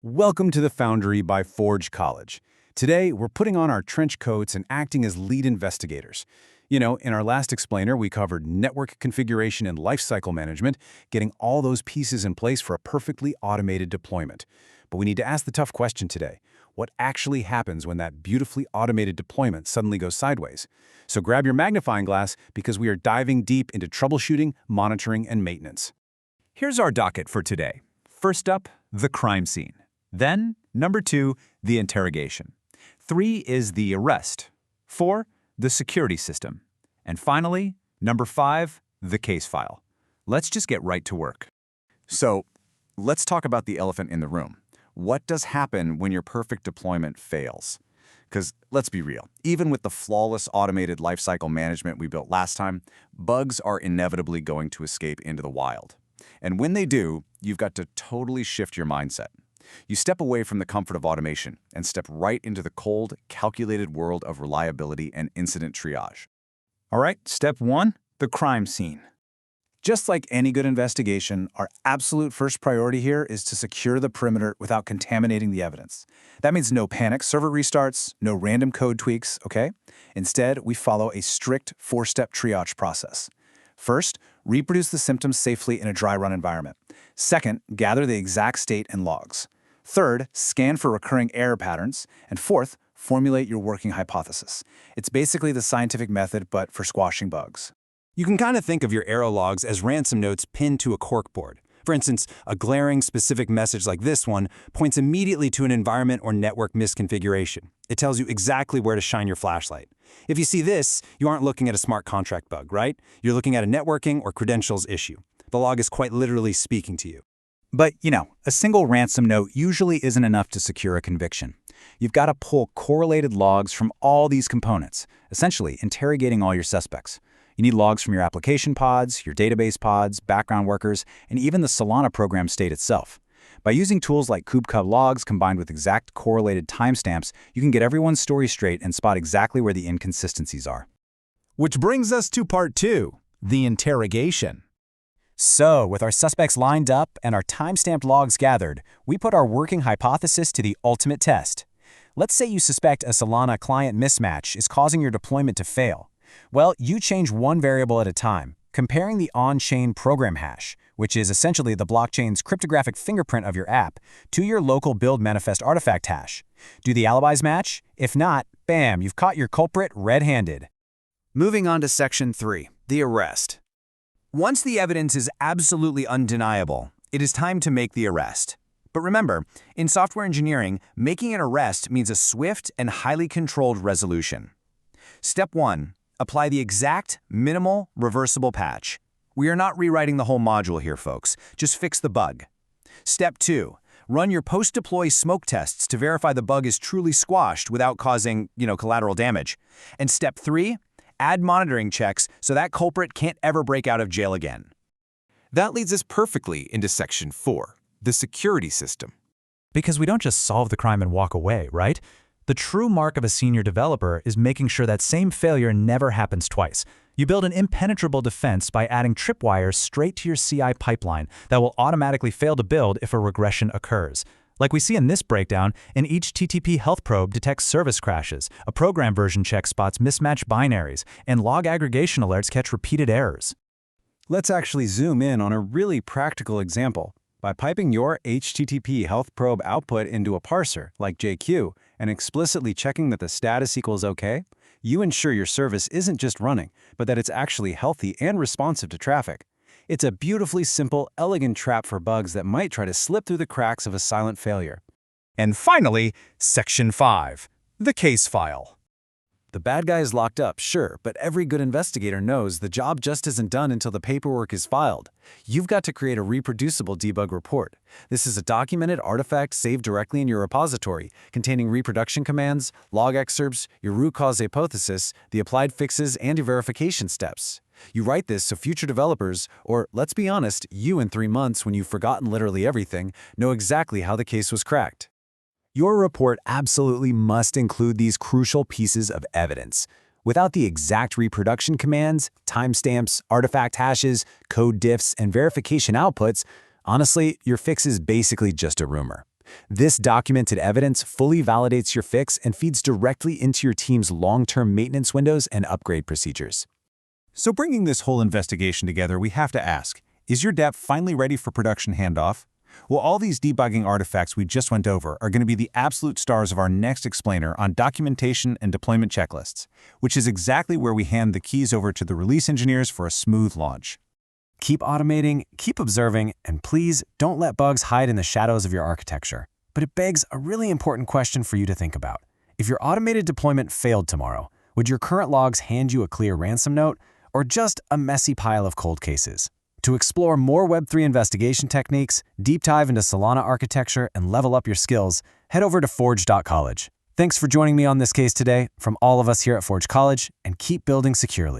Welcome to the Foundry by Forge College. Today, we're putting on our trench coats and acting as lead investigators. In our last explainer, we covered network configuration and lifecycle management, getting all those pieces in place for a perfectly automated deployment. But we need to ask the tough question today. What actually happens when that beautifully automated deployment suddenly goes sideways? So grab your magnifying glass because we are diving deep into troubleshooting, monitoring, and maintenance. Here's our docket for today. First up, the crime scene. Then, number 2, the interrogation. 3 is the arrest. 4, the security system. And finally, number 5, the case file. Let's just get right to work. So, let's talk about the elephant in the room. What does happen when your perfect deployment fails? Because let's be real, even with the flawless automated lifecycle management we built last time, bugs are inevitably going to escape into the wild. And when they do, you've got to totally shift your mindset. You step away from the comfort of automation and step right into the cold, calculated world of reliability and incident triage. All right, step 1, the crime scene. Just like any good investigation, our absolute first priority here is to secure the perimeter without contaminating the evidence. That means no panic server restarts, no random code tweaks, okay? Instead, we follow a strict 4-step triage process. First, reproduce the symptoms safely in a dry run environment. Second, gather the exact state and logs. Third, scan for recurring error patterns. And fourth, formulate your working hypothesis. It's basically the scientific method, but for squashing bugs. You can kind of think of your error logs as ransom notes pinned to a corkboard. For instance, a glaring specific message like this one points immediately to an environment or network misconfiguration. It tells you exactly where to shine your flashlight. If you see this, you aren't looking at a smart contract bug, right? You're looking at a networking or credentials issue. The log is quite literally speaking to you. But, a single ransom note usually isn't enough to secure a conviction. You've got to pull correlated logs from all these components, essentially interrogating all your suspects. You need logs from your application pods, your database pods, background workers, and even the Solana program state itself. By using tools like kubectl logs combined with exact correlated timestamps, you can get everyone's story straight and spot exactly where the inconsistencies are. Which brings us to part 2, the interrogation. So, with our suspects lined up and our timestamped logs gathered, we put our working hypothesis to the ultimate test. Let's say you suspect a Solana client mismatch is causing your deployment to fail. Well, you change one variable at a time, comparing the on-chain program hash, which is essentially the blockchain's cryptographic fingerprint of your app, to your local build manifest artifact hash. Do the alibis match? If not, bam, you've caught your culprit red-handed. Moving on to section 3, the arrest. Once the evidence is absolutely undeniable, it is time to make the arrest. But remember, in software engineering, making an arrest means a swift and highly controlled resolution. Step 1. Apply the exact, minimal, reversible patch. We are not rewriting the whole module here, folks. Just fix the bug. Step 2. Run your post-deploy smoke tests to verify the bug is truly squashed without causing, collateral damage. And step 3. Add monitoring checks so that culprit can't ever break out of jail again. That leads us perfectly into section 4, the security system. Because we don't just solve the crime and walk away, right? The true mark of a senior developer is making sure that same failure never happens twice. You build an impenetrable defense by adding tripwires straight to your CI pipeline that will automatically fail to build if a regression occurs. Like we see in this breakdown, an HTTP health probe detects service crashes, a program version check spots mismatched binaries, and log aggregation alerts catch repeated errors. Let's actually zoom in on a really practical example. By piping your HTTP health probe output into a parser, like JQ, and explicitly checking that the status equals OK, you ensure your service isn't just running, but that it's actually healthy and responsive to traffic. It's a beautifully simple, elegant trap for bugs that might try to slip through the cracks of a silent failure. And finally, section 5, the case file. The bad guy is locked up, sure, but every good investigator knows the job just isn't done until the paperwork is filed. You've got to create a reproducible debug report. This is a documented artifact saved directly in your repository, containing reproduction commands, log excerpts, your root cause hypothesis, the applied fixes, and your verification steps. You write this so future developers, or let's be honest, you in 3 months when you've forgotten literally everything, know exactly how the case was cracked. Your report absolutely must include these crucial pieces of evidence. Without the exact reproduction commands, timestamps, artifact hashes, code diffs, and verification outputs, honestly, your fix is basically just a rumor. This documented evidence fully validates your fix and feeds directly into your team's long-term maintenance windows and upgrade procedures. So bringing this whole investigation together, we have to ask, is your DApp finally ready for production handoff? Well, all these debugging artifacts we just went over are going to be the absolute stars of our next explainer on documentation and deployment checklists, which is exactly where we hand the keys over to the release engineers for a smooth launch. Keep automating, keep observing, and please don't let bugs hide in the shadows of your architecture. But it begs a really important question for you to think about. If your automated deployment failed tomorrow, would your current logs hand you a clear ransom note or just a messy pile of cold cases? To explore more Web3 investigation techniques, deep dive into Solana architecture, and level up your skills, head over to forge.college. Thanks for joining me on this case today from all of us here at Forge College, and keep building securely.